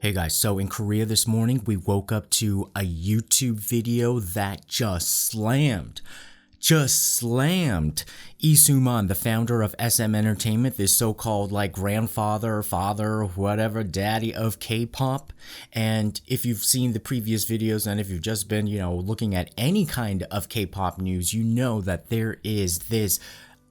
Hey guys, so in Korea this morning, we woke up to a YouTube video that just slammed Lee Soo-man, the founder of SM Entertainment, this so-called like grandfather, father, whatever, daddy of K-pop. And if you've seen the previous videos and if you've just been, looking at any kind of K-pop news, you know that there is this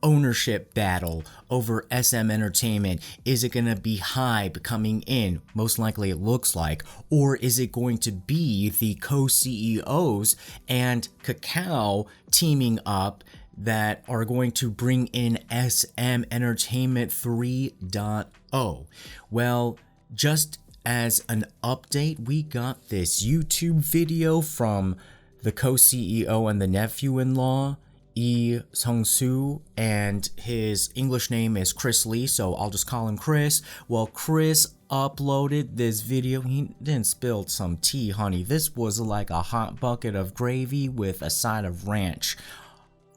ownership battle over SM Entertainment. Is it going to be Hybe coming in? Most likely it looks like. Or is it going to be the co-CEOs and Kakao teaming up that are going to bring in SM Entertainment 3.0? Well, just as an update, we got this YouTube video from the co-CEO and the nephew-in-law, Lee Sung-soo, and his English name is Chris Lee, so I'll just call him Chris. Well, Chris uploaded this video. He didn't spill some tea, honey. This was like a hot bucket of gravy with a side of ranch.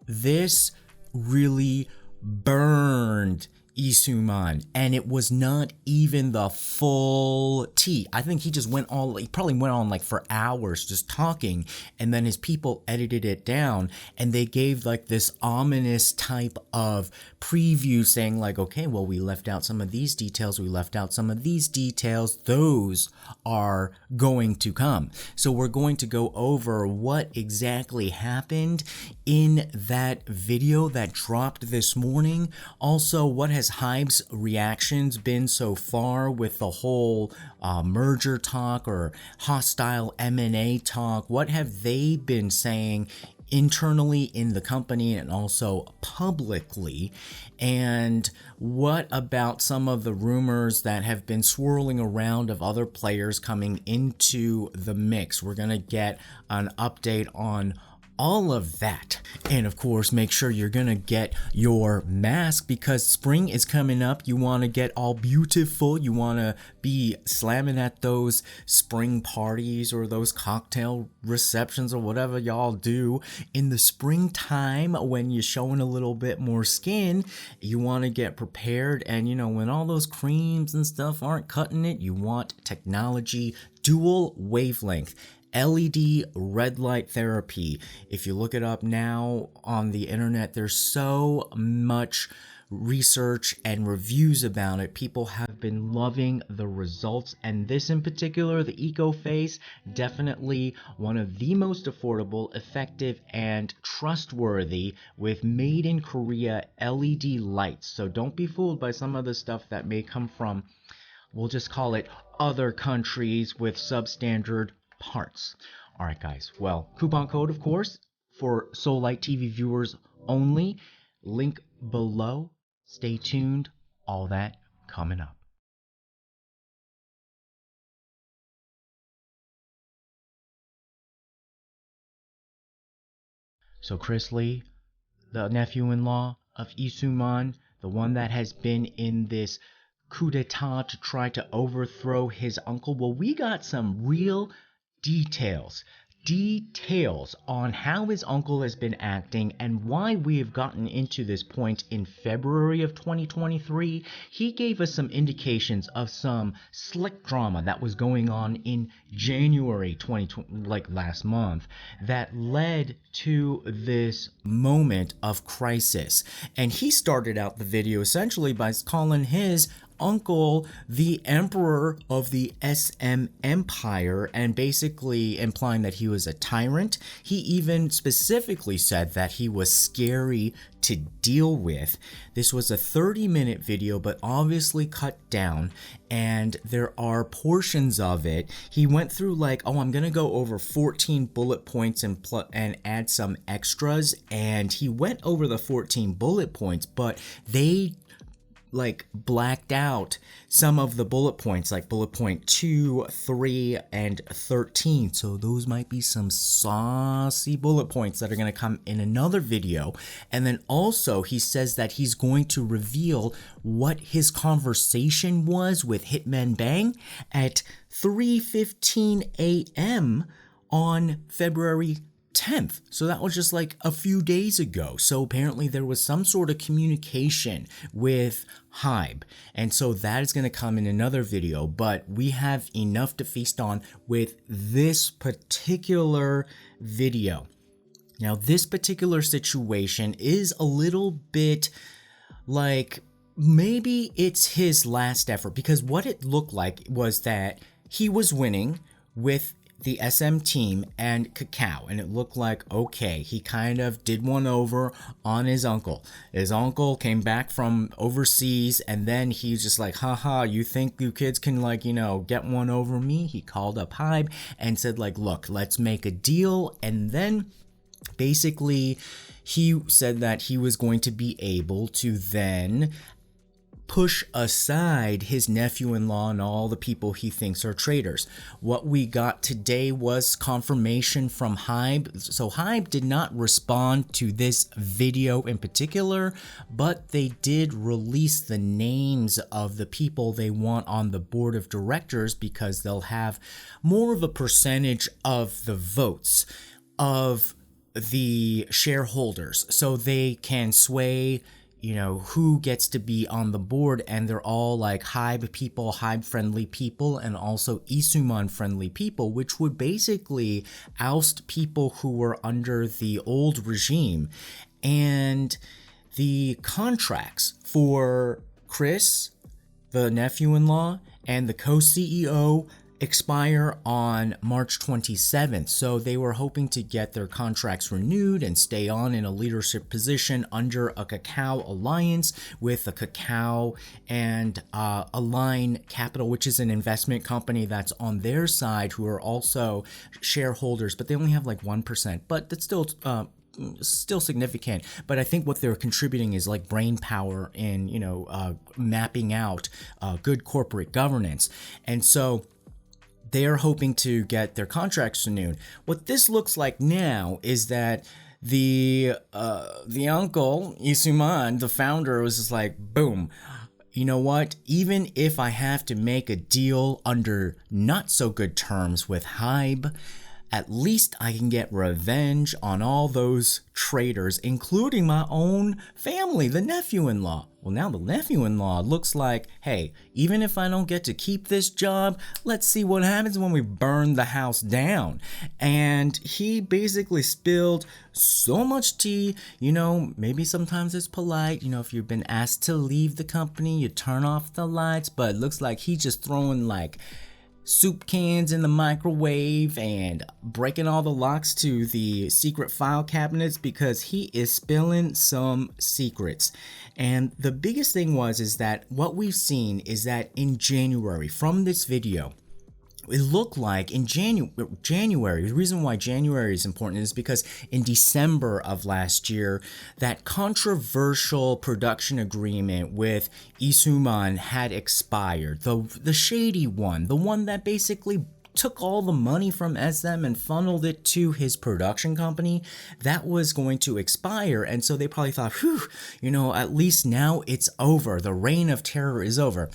This really burned Lee Soo-man, and it was not even the full tea. I think he probably went on like for hours just talking, and then his people edited it down and they gave like this ominous type of preview saying like, okay, well, we left out some of these details, those are going to come. So we're going to go over what exactly happened in that video that dropped this morning. Also, what has Hybe's reactions been so far with the whole merger talk or hostile M&A talk? What have they been saying internally in the company and also publicly? And what about some of the rumors that have been swirling around of other players coming into the mix? We're gonna get an update on all of that. And of course, make sure you're gonna get your mask because spring is coming up. You want to get all beautiful. You want to be slamming at those spring parties or those cocktail receptions or whatever y'all do in the springtime when you're showing a little bit more skin. You want to get prepared, and when all those creams and stuff aren't cutting it, you want technology, dual wavelength LED red light therapy. If you look it up now on the internet, there's so much research and reviews about it. People have been loving the results, and this in particular, the Eco Face, definitely one of the most affordable, effective, and trustworthy with made in Korea LED lights. So don't be fooled by some of the stuff that may come from, we'll just call it, other countries with substandard parts. All right, guys. Well, coupon code, of course, for Seoulite TV viewers only. Link below. Stay tuned. All that coming up. So Chris Lee, the nephew-in-law of Lee Soo-man, the one that has been in this coup d'etat to try to overthrow his uncle. Well, we got some real details on how his uncle has been acting and why we have gotten into this point in February of 2023. He gave us some indications of some slick drama that was going on in January 2020, like last month, that led to this moment of crisis. And he started out the video essentially by calling his uncle the emperor of the SM empire and basically implying that he was a tyrant. He even specifically said that he was scary to deal with. This was a 30-minute video, but obviously cut down, and there are portions of it. He went through like, I'm gonna go over 14 bullet points and add some extras, and he went over the 14 bullet points, but they blacked out some of the bullet points, like bullet point 2, 3, and 13. So those might be some saucy bullet points that are going to come in another video. And then also he says that he's going to reveal what his conversation was with Hitman Bang at 3:15 a.m. on February 10th. So that was just like a few days ago. So apparently there was some sort of communication with Hybe. And so that is going to come in another video, but we have enough to feast on with this particular video. Now, this particular situation is a little bit like maybe it's his last effort, because what it looked like was that he was winning with the SM team and Kakao, and it looked like, okay, he kind of did one over on his uncle. His uncle came back from overseas, and then he's just like, haha, you think you kids can, like, you know, get one over me? He called up Hybe and said, like, look, let's make a deal. And then basically he said that he was going to be able to then push aside his nephew-in-law and all the people he thinks are traitors. What we got today was confirmation from Hybe. So Hybe did not respond to this video in particular, but they did release the names of the people they want on the board of directors, because they'll have more of a percentage of the votes of the shareholders, so they can sway, you know, who gets to be on the board. And they're all like Hybe people, Hybe friendly people, and also Lee Soo-man friendly people, which would basically oust people who were under the old regime. And the contracts for Chris, the nephew-in-law, and the co-CEO expire on March 27th. So they were hoping to get their contracts renewed and stay on in a leadership position under a Kakao alliance with a Kakao and Align Capital, which is an investment company that's on their side, who are also shareholders, but they only have like 1%, but that's still significant. But I think what they're contributing is like brain power in, you know, mapping out good corporate governance. And so they are hoping to get their contracts renewed. What this looks like now is that the uncle, Lee Soo-man, the founder, was just like, boom, you know what? Even if I have to make a deal under not so good terms with Hybe, at least I can get revenge on all those traitors, including my own family, the nephew-in-law. Well, now the nephew-in-law looks like, hey, even if I don't get to keep this job, let's see what happens when we burn the house down. And he basically spilled so much tea. You know, maybe sometimes it's polite, you know, if you've been asked to leave the company, you turn off the lights, but it looks like he's just throwing like soup cans in the microwave and breaking all the locks to the secret file cabinets, because he is spilling some secrets. And the biggest thing is that what we've seen is that in January, from this video, it looked like in January, the reason why January is important is because in December of last year, that controversial production agreement with Lee Soo-man had expired. The Shady one, the one that basically took all the money from SM and funneled it to his production company, that was going to expire. And so they probably thought, whew, you know, at least now it's over. The reign of terror is over.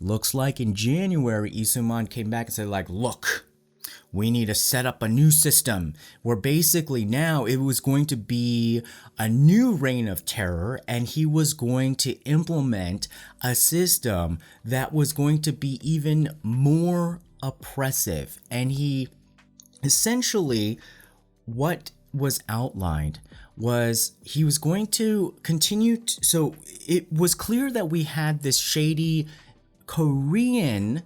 Looks like in January, Lee Soo-man came back and said, like, look, we need to set up a new system where basically now it was going to be a new reign of terror, and he was going to implement a system that was going to be even more oppressive. And he essentially, what was outlined was he was going to continue so it was clear that we had this shady Korean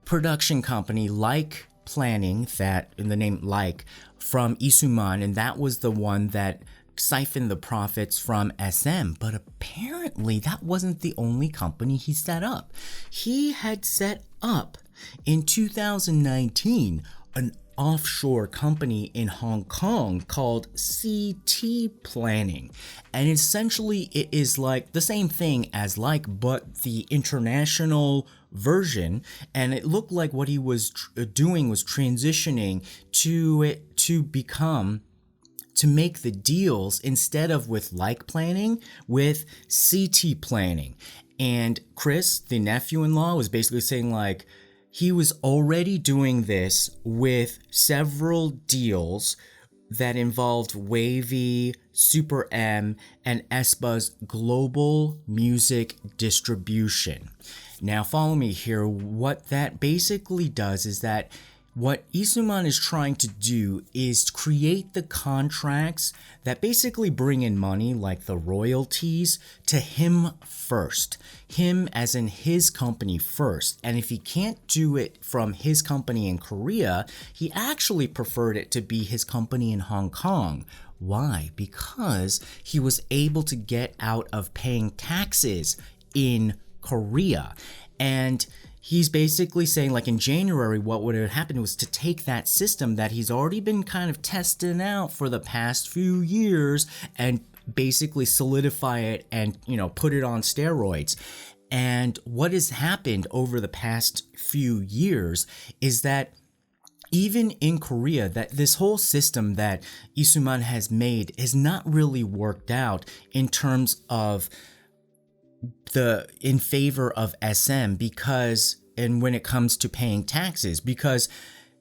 production company, Like Planning, that in the name Like, from Lee Soo-man, and that was the one that siphoned the profits from SM. But apparently that wasn't the only company he set up. He had set up in 2019 an offshore company in Hong Kong called CT Planning, and essentially it is like the same thing as Like, but the international version. And it looked like what he was doing was transitioning to it to make the deals, instead of with Like Planning, with CT Planning. And Chris, the nephew-in-law, was basically saying like, he was already doing this with several deals that involved Wavy, Super M, and aespa's global music distribution. Now follow me here. What that basically does is that what Lee Soo-man is trying to do is create the contracts that basically bring in money, like the royalties, to him first. Him as in his company first. And if he can't do it from his company in Korea, he actually preferred it to be his company in Hong Kong. Why? Because he was able to get out of paying taxes in Korea. And he's basically saying, like in January, what would have happened was to take that system that he's already been kind of testing out for the past few years and basically solidify it and, put it on steroids. And what has happened over the past few years is that even in Korea, that this whole system that Lee Soo-man has made has not really worked out in terms of in favor of SM and when it comes to paying taxes, because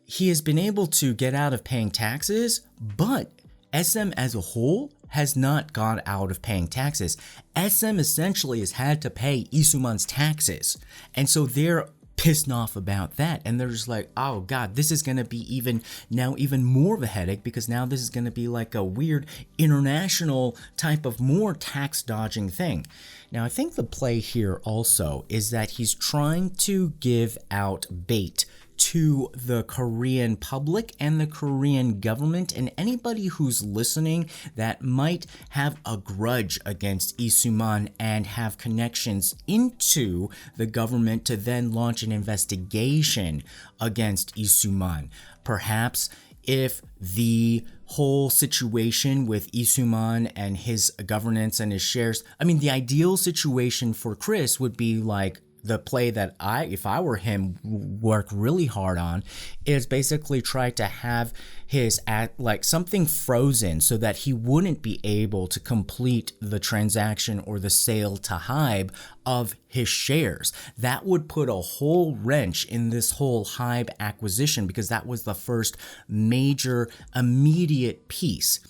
he has been able to get out of paying taxes, but SM as a whole has not gone out of paying taxes. SM essentially has had to pay Lee Soo-man's taxes, and so they're pissed off about that, and they're just like, oh god, this is gonna be even more of a headache, because now this is gonna be like a weird international type of more tax dodging thing. Now I think the play here also is that he's trying to give out bait to the Korean public and the Korean government and anybody who's listening that might have a grudge against Lee Soo-man and have connections into the government to then launch an investigation against Lee Soo-man. Perhaps if the whole situation with Lee Soo-man and his governance and his shares, the ideal situation for Chris would be like the play that if I were him, work really hard on, is basically try to have his something frozen so that he wouldn't be able to complete the transaction or the sale to Hybe of his shares. That would put a whole wrench in this whole Hybe acquisition, because that was the first major immediate piece.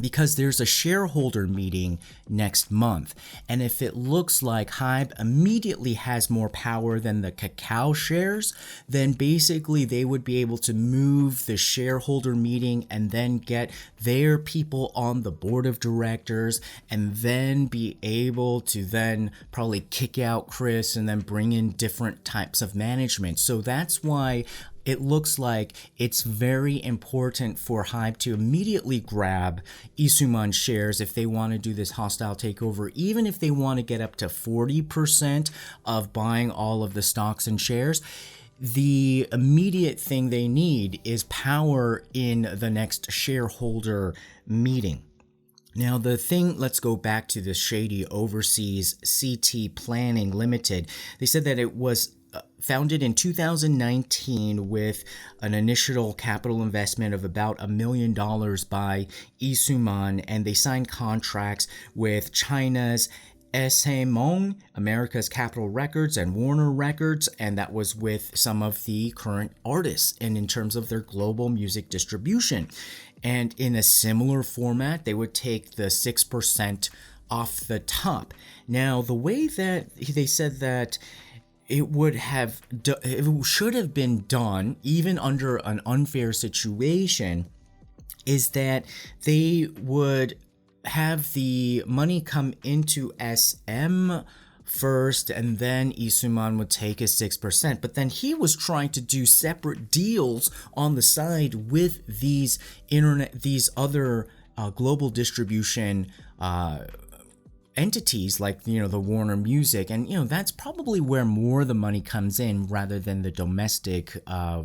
Because there's a shareholder meeting next month, and if it looks like Hybe immediately has more power than the Kakao shares, then basically they would be able to move the shareholder meeting and then get their people on the board of directors, and then be able to then probably kick out Chris and then bring in different types of management. So that's why it looks like it's very important for Hybe to immediately grab Lee Soo-man shares if they want to do this hostile takeover, even if they want to get up to 40% of buying all of the stocks and shares. The immediate thing they need is power in the next shareholder meeting. Now let's go back to the Shady Overseas CT Planning Limited. They said that it was founded in 2019 with an initial capital investment of about $1 million by Lee Soo-man, and they signed contracts with China's SM, America's Capitol Records, and Warner Records, and that was with some of the current artists and in terms of their global music distribution. And in a similar format, they would take the 6% off the top. Now, the way that they said that it should have been done, even under an unfair situation, is that they would have the money come into SM first, and then Lee Soo-man would take his 6%. But then he was trying to do separate deals on the side with these other global distribution entities, like the Warner Music, and that's probably where more of the money comes in rather than the domestic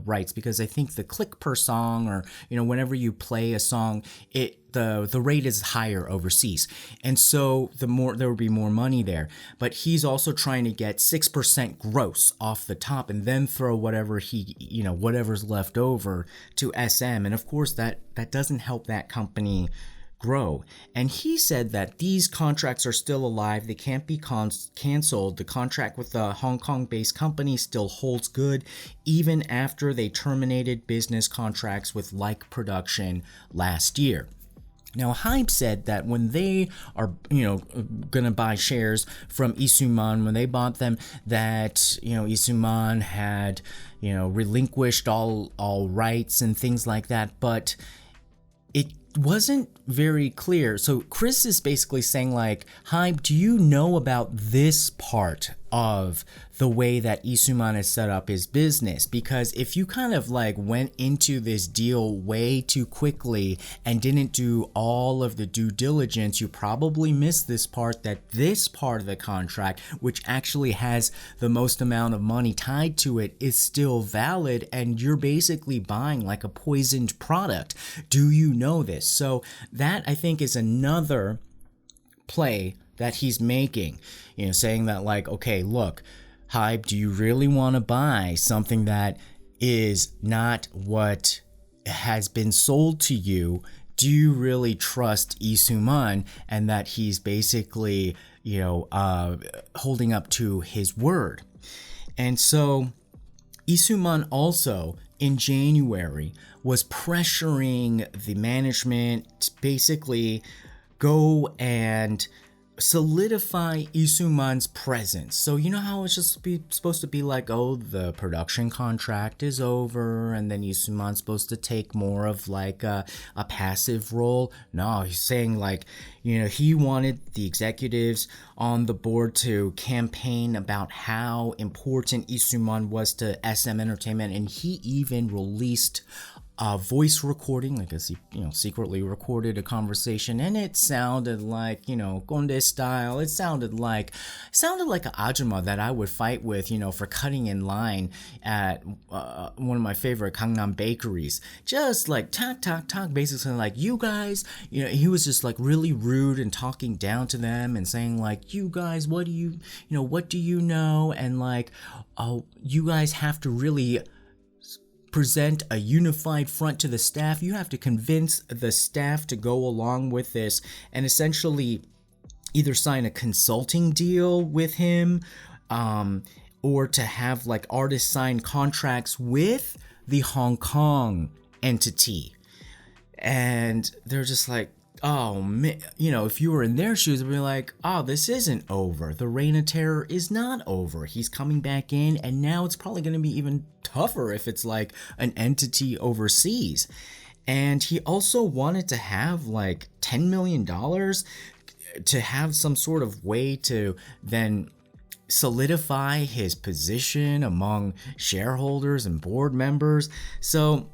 rights, because I think the click per song, or whenever you play a song, the rate is higher overseas, and so there would be more money there. But he's also trying to get 6% gross off the top, and then throw whatever whatever's left over to SM, and of course that doesn't help that company grow. And he said that these contracts are still alive. They can't be canceled. The contract with the Hong Kong-based company still holds good even after they terminated business contracts with Like Production last year. Now, Hybe said that when they are, gonna buy shares from Lee Soo-man, when they bought them, that, Lee Soo-man had, relinquished all rights and things like that, but it wasn't very clear. So Chris is basically saying, like, Hybe, do you know about this part of the way that Lee Soo-man has set up his business? Because if you kind of like went into this deal way too quickly and didn't do all of the due diligence, you probably missed this part, that this part of the contract, which actually has the most amount of money tied to it, is still valid, and you're basically buying like a poisoned product. Do you know this? So that, I think, is another play that he's making, saying that, like, okay, look, Hybe, do you really want to buy something that is not what has been sold to you? Do you really trust Lee Soo-man and that he's basically, holding up to his word? And so Lee Soo-man also in January was pressuring the management to basically go and solidify Lee Soo-man's presence. So you know how it's just supposed to be like, oh, the production contract is over, and then Lee Soo-man's supposed to take more of like a passive role? No, he's saying like, he wanted the executives on the board to campaign about how important Lee Soo-man was to SM Entertainment, and he even released a voice recording, I guess he, secretly recorded a conversation, and it sounded like, Conde style. It sounded like an ajumma that I would fight with, for cutting in line at one of my favorite Gangnam bakeries. Just like talk, basically like, you guys, he was just like really rude and talking down to them and saying like, you guys, what do you know? And like, oh, you guys have to really present a unified front to the staff. You have to convince the staff to go along with this and essentially either sign a consulting deal with him, or to have like artists sign contracts with the Hong Kong entity. And they're just like, oh man, if you were in their shoes, it'd be like, oh, this isn't over. The reign of terror is not over. He's coming back in, and now it's probably going to be even tougher if it's like an entity overseas. And he also wanted to have like $10 million to have some sort of way to then solidify his position among shareholders and board members. So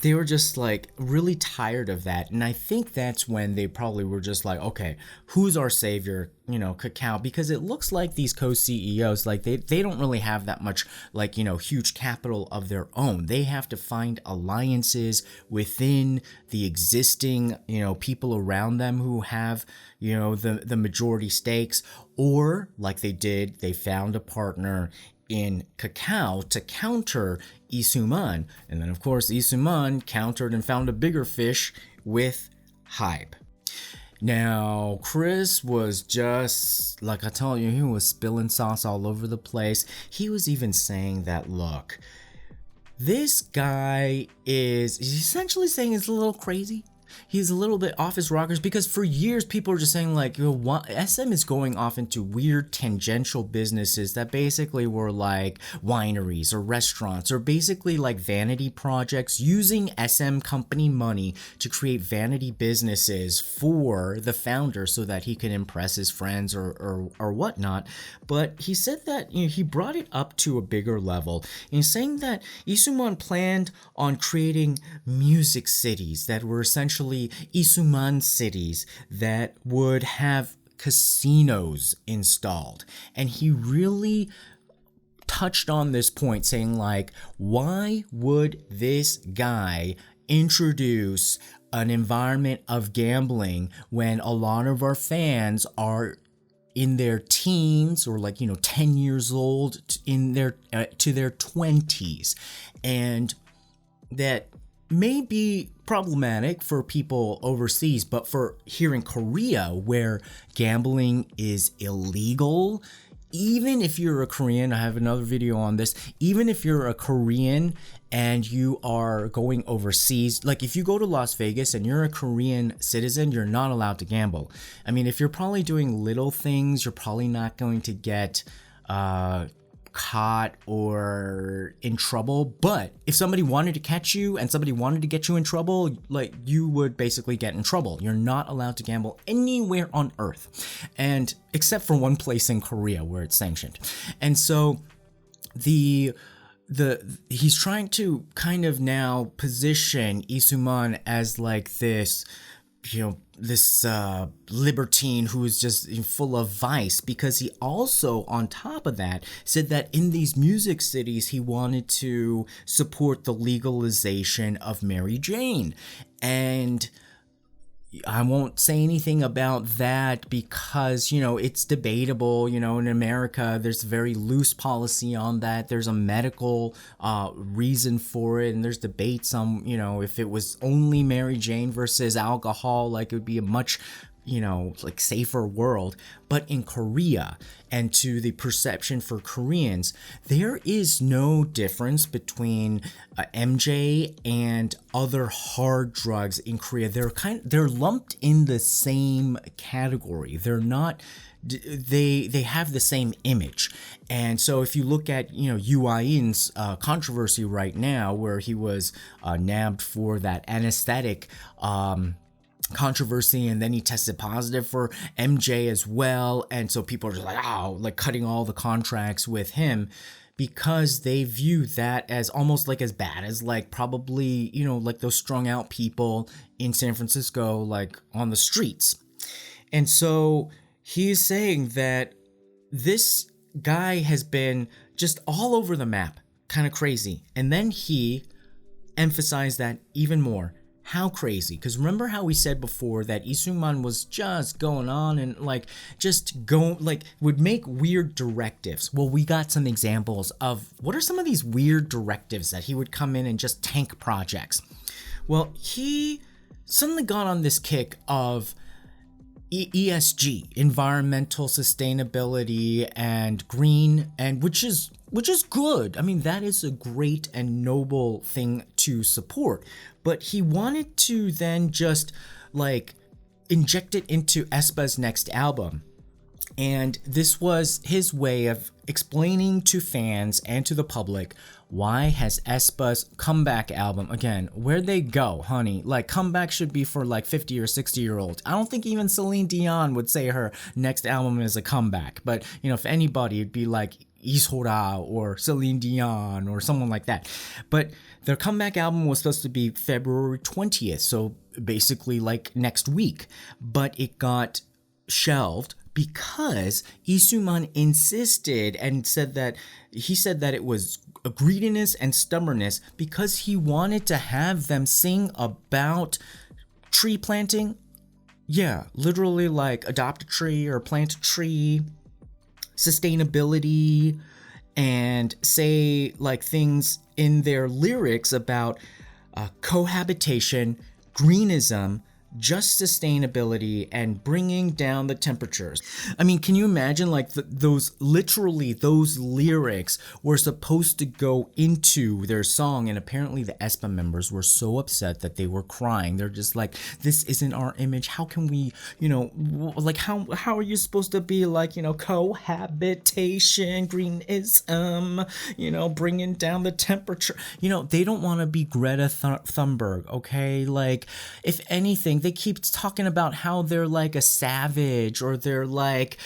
they were just like really tired of that. And I think that's when they probably were just like, okay, who's our savior? Kakao, because it looks like these co-CEOs, like they don't really have that much like, huge capital of their own. They have to find alliances within the existing, people around them who have, the majority stakes, or like they found a partner in Kakao to counter Lee Soo-man, and then of course Lee Soo-man countered and found a bigger fish with Hybe. Now Chris was just like I told you, he was spilling sauce all over the place. He was even saying that, look, this guy he's essentially saying he's a little crazy. He's a little bit off his rockers, because for years people are just saying like, SM is going off into weird tangential businesses that basically were like wineries or restaurants, or basically like vanity projects, using SM company money to create vanity businesses for the founder so that he can impress his friends or whatnot. But he said that he brought it up to a bigger level, and he's saying that Lee Soo-man planned on creating music cities that were essentially Lee Soo-man cities that would have casinos installed. And he really touched on this point, saying like, why would this guy introduce an environment of gambling when a lot of our fans are in their teens, or like 10 years old, in their to their 20s, and that may be problematic for people overseas, but for here in Korea, where gambling is illegal, even if you're a Korean, I have another video on this, even if you're a Korean and you are going overseas, like if you go to Las Vegas and you're a Korean citizen, you're not allowed to gamble. I mean, if you're probably doing little things, you're probably not going to get caught or in trouble, but if somebody wanted to catch you and somebody wanted to get you in trouble, like you would basically get in trouble. You're not allowed to gamble anywhere on earth, and except for one place in Korea where it's sanctioned. And so he's trying to kind of now position Lee Soo-man as like this, this libertine who is just full of vice, because he also, on top of that, said that in these music cities he wanted to support the legalization of Mary Jane. And I won't say anything about that because, it's debatable. In America, there's a very loose policy on that. There's a medical reason for it, and there's debates on, if it was only Mary Jane versus alcohol, like it would be a much like safer world. But in Korea, and to the perception for Koreans, there is no difference between MJ and other hard drugs in Korea. They're lumped in the same category. They're not, they have the same image. And so if you look at UIN's controversy right now, where he was nabbed for that anesthetic controversy, and then he tested positive for MJ as well, and so people are just like, like cutting all the contracts with him, because they view that as almost like as bad as like probably like those strung out people in San Francisco, like on the streets. And so he's saying that this guy has been just all over the map, kind of crazy. And then he emphasized that even more. How crazy? Because remember how we said before that Lee Soo-man was just going on and would make weird directives. Well, we got some examples of what are some of these weird directives that he would come in and just tank projects. Well, he suddenly got on this kick of ESG, environmental sustainability, and green, and which is good. I mean, that is a great and noble thing to support. But he wanted to then just like inject it into aespa's next album. And this was his way of explaining to fans and to the public, why has aespa's comeback album, again, where'd they go, honey? Like, comeback should be for like 50 or 60-year-olds. I don't think even Celine Dion would say her next album is a comeback. But, if anybody, it'd be like Isora or Celine Dion or someone like that. But their comeback album was supposed to be February 20th, so basically like next week. But it got shelved because Lee Soo-man insisted and said that it was a greediness and stubbornness, because he wanted to have them sing about tree planting. Yeah, literally like adopt a tree or plant a tree, sustainability, and say like things in their lyrics about cohabitation, greenism, just sustainability, and bringing down the temperatures. I mean, can you imagine like those lyrics were supposed to go into their song, and apparently the aespa members were so upset that they were crying. They're just like, this isn't our image. How can we, like how are you supposed to be like, cohabitation, greenism, bringing down the temperature. They don't want to be Greta Thunberg, okay? Like, if anything, they keep talking about how they're like a savage, or they're like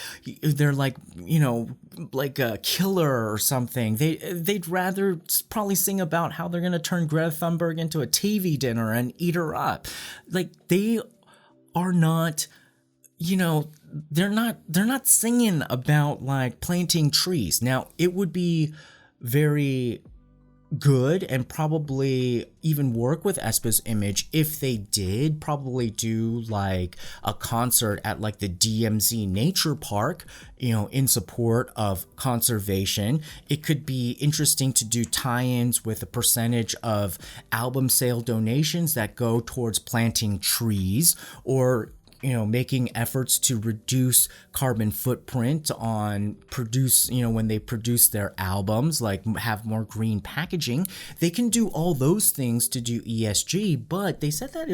like a killer or something. They'd rather probably sing about how they're gonna turn Greta Thunberg into a TV dinner and eat her up. Like, they are not, they're not singing about like planting trees. Now, it would be very good and probably even work with aespa's image if they did probably do like a concert at like the DMZ Nature Park, you know, in support of conservation. It could be interesting to do tie-ins with a percentage of album sale donations that go towards planting trees, or you know, making efforts to reduce carbon footprint on when they produce their albums, like have more green packaging. They can do all those things to do ESG, but they said that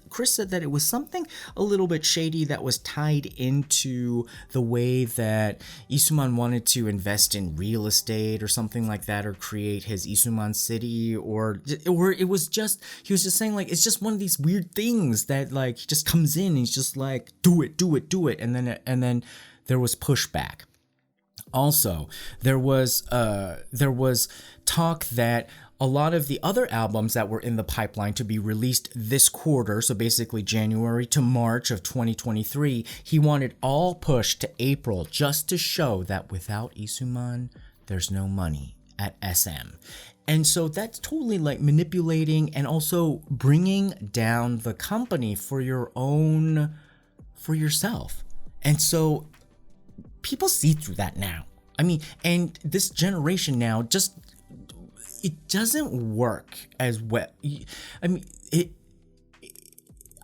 Chris said that it was something a little bit shady that was tied into the way that Lee Soo-man wanted to invest in real estate or something like that, or create his Lee Soo-man city, or it was just, he was just saying like, it's just one of these weird things that like just comes in and he's just like, do it, and then there was pushback. Also, there was talk that a lot of the other albums that were in the pipeline to be released this quarter, so basically January to March of 2023, he wanted all pushed to April just to show that without Lee Soo-man, there's no money at SM. And so that's totally like manipulating and also bringing down the company for yourself. And so people see through that now. I mean, and this generation now just, it doesn't work as well. I mean,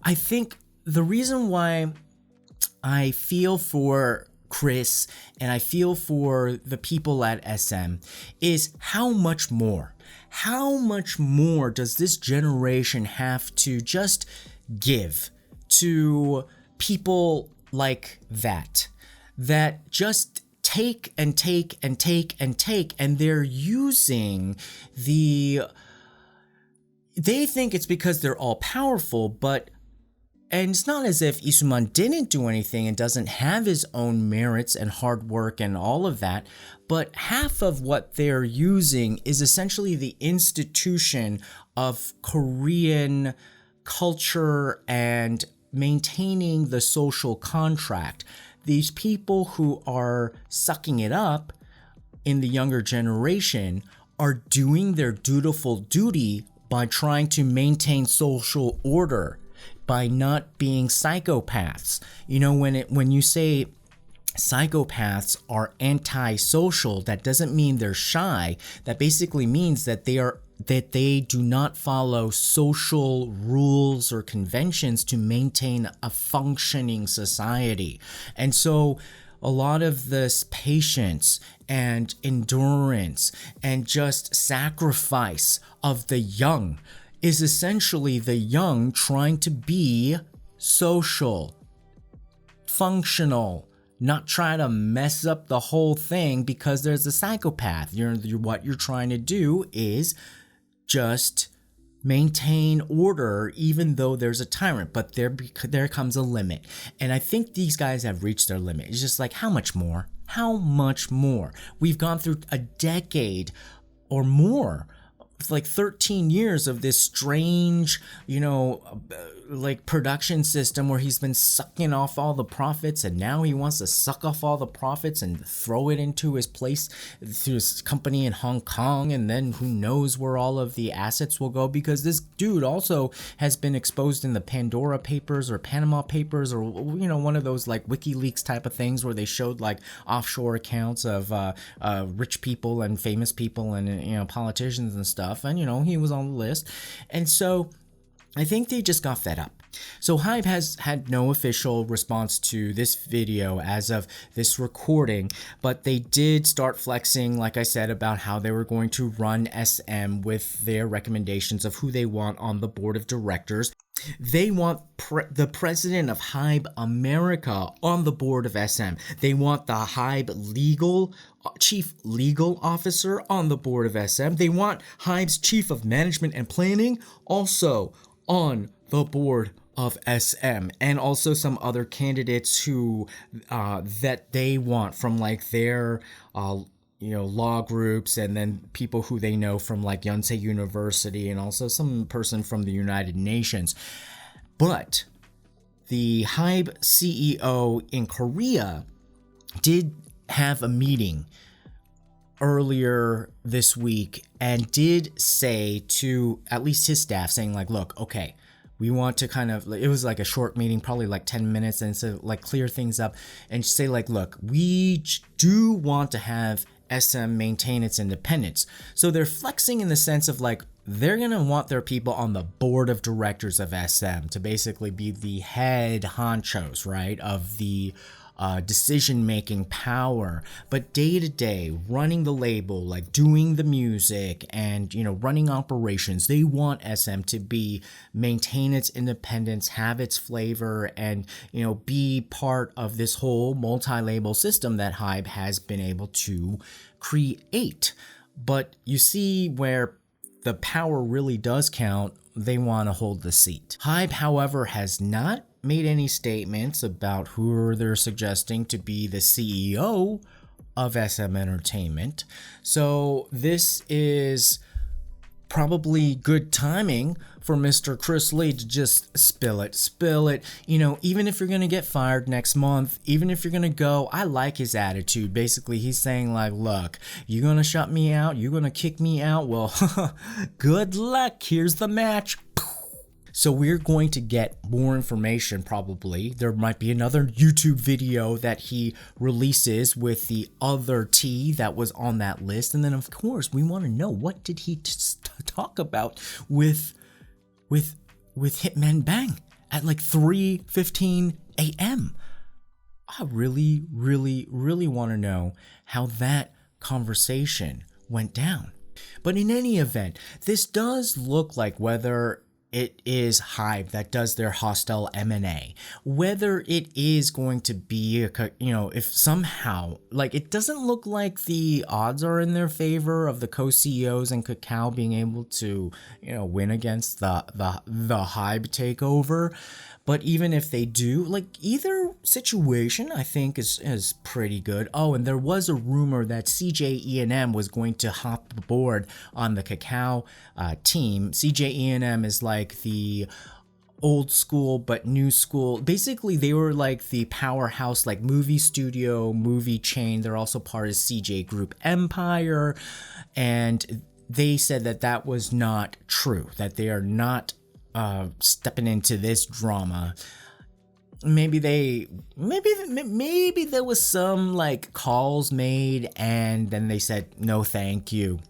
I think the reason why I feel for Chris and I feel for the people at SM is how much more does this generation have to just give to people like that just take and take and take and take, and they're using they think it's because they're all powerful, and it's not as if Lee Soo-man didn't do anything and doesn't have his own merits and hard work and all of that, but half of what they're using is essentially the institution of Korean culture and maintaining the social contract. These people who are sucking it up in the younger generation are doing their dutiful duty by trying to maintain social order, by not being psychopaths. You know, when you say psychopaths are antisocial, that doesn't mean they're shy. That basically means that they do not follow social rules or conventions to maintain a functioning society. And so a lot of this patience and endurance and just sacrifice of the young is essentially the young trying to be social, functional, not try to mess up the whole thing because there's a psychopath. What you're trying to do is just maintain order even though there's a tyrant, but there comes a limit. And I think these guys have reached their limit. It's just like, how much more? How much more? We've gone through a decade or more, like 13 years of this strange, like production system where he's been sucking off all the profits, and now he wants to suck off all the profits and throw it into his place through his company in Hong Kong, and then who knows where all of the assets will go, because this dude also has been exposed in the Pandora Papers or Panama Papers, or one of those like WikiLeaks type of things where they showed like offshore accounts of rich people and famous people and politicians and stuff, and he was on the list. And so I think they just got fed up. So Hybe has had no official response to this video as of this recording, but they did start flexing, like I said, about how they were going to run SM with their recommendations of who they want on the board of directors. They want the president of Hybe America on the board of SM. They want the Hybe chief legal officer on the board of SM. They want Hybe's chief of management and planning also on the board of SM, and also some other candidates who that they want from like their law groups, and then people who they know from like Yonsei University, and also some person from the United Nations. But the Hybe CEO in Korea did have a meeting earlier this week and did say to at least his staff, saying like, look, okay, we want to kind of, it was like a short meeting, probably like 10 minutes, and so like clear things up and say like, look, we do want to have SM maintain its independence. So they're flexing in the sense of like, they're going to want their people on the board of directors of SM to basically be the head honchos, right, of the decision-making power, but day to day running the label, like doing the music and, you know, running operations, they want SM to maintain its independence, have its flavor, and, you know, be part of this whole multi-label system that Hybe has been able to create. But you see where the power really does count, they want to hold the seat. Hybe, however, has not made any statements about who they're suggesting to be the CEO of SM Entertainment. So this is probably good timing for Mr. Chris Lee to just spill it. You know, even if you're going to get fired next month, even if you're going to go, I like his attitude. Basically, he's saying like, look, you're going to shut me out? You're going to kick me out? Well, good luck. Here's the match. So we're going to get more information probably. There might be another YouTube video that he releases with the other T that was on that list. And then of course we want to know, what did he talk about with Hitman Bang at like 3:15 a.m. I really want to know how that conversation went down. But in any event, this does look like, whether it is Hybe that does their hostile M&A, whether it is going to be, you know, if somehow, like, it doesn't look like the odds are in their favor of the co-CEOs and Kakao being able to, you know, win against the Hybe takeover. But even if they do, like, either situation I think is pretty good. Oh, and there was a rumor that CJ was going to hop aboard on the Kakao team. CJ is like the old school but new school. Basically, they were like the powerhouse, like movie studio, movie chain. They're also part of CJ Group Empire, and they said that that was not true, that they are not stepping into this drama. Maybe there was some like calls made and then they said no thank you,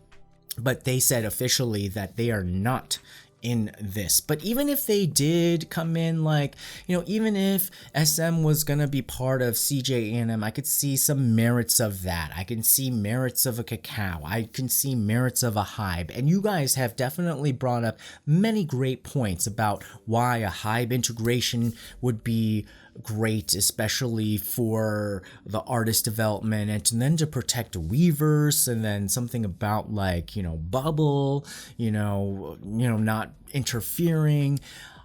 but they said officially that they are not in this. But even if they did come in, like, you know, even if SM was gonna be part of CJ I could see some merits of that. I can see merits of a Kakao. I can see merits of a Hybe. And you guys have definitely brought up many great points about why a Hybe integration would be great, especially for the artist development, and then to protect Weverse, and then something about like, you know, Bubble, you know, not interfering.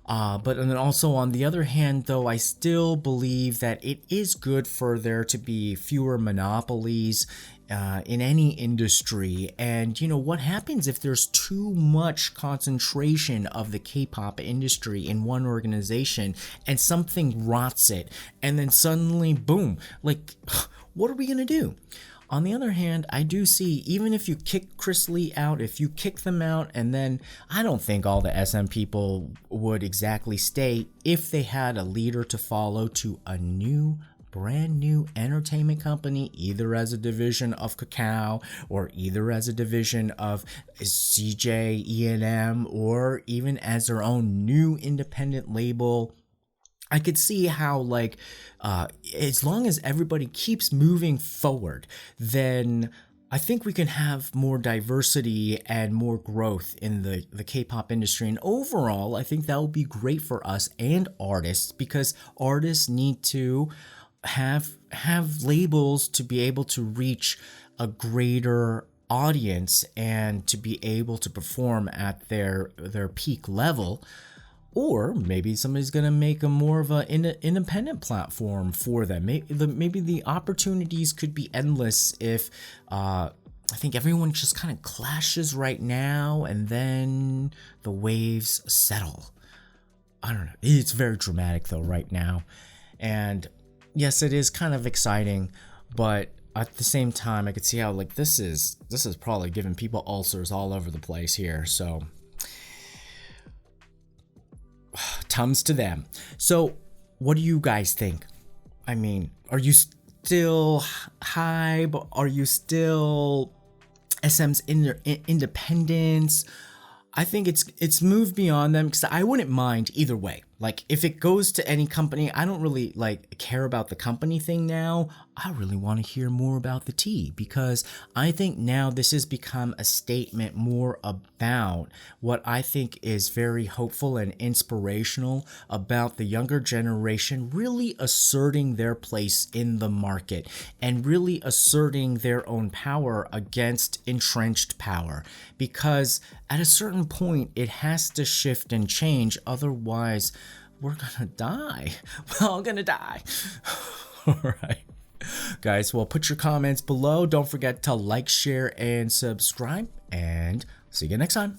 But and then also on the other hand, though, I still believe that it is good for there to be fewer monopolies in any industry. And you know, what happens if there's too much concentration of the K-pop industry in one organization and something rots it, and then suddenly boom, like, what are we gonna do? On the other hand, I do see, even if you kick Chris Lee out, if you kick them out, and then I don't think all the SM people would exactly stay if they had a leader to follow to a brand new entertainment company, either as a division of Kakao or either as a division of CJ or even as their own new independent label. I could see how, like, as long as everybody keeps moving forward, then I think we can have more diversity and more growth in the K-pop industry. And overall, I think that will be great for us and artists, because artists need to have labels to be able to reach a greater audience and to be able to perform at their peak level. Or maybe somebody's going to make a more of an independent platform for them. Maybe the opportunities could be endless if I think everyone just kind of clashes right now and then the waves settle. I don't know. It's very dramatic though right now. And yes, it is kind of exciting, but at the same time, I could see how like this is probably giving people ulcers all over the place here. So tums to them. So what do you guys think? I mean, are you still Hybe? Are you still SM's independence? I think it's moved beyond them, because I wouldn't mind either way. Like, if it goes to any company, I don't really like care about the company thing now. I really want to hear more about the tea, because I think now this has become a statement more about what I think is very hopeful and inspirational about the younger generation really asserting their place in the market and really asserting their own power against entrenched power, because at a certain point it has to shift and change, otherwise we're gonna die. We're all gonna die. All right, guys, well, put your comments below. Don't forget to like, share, and subscribe, and see you next time.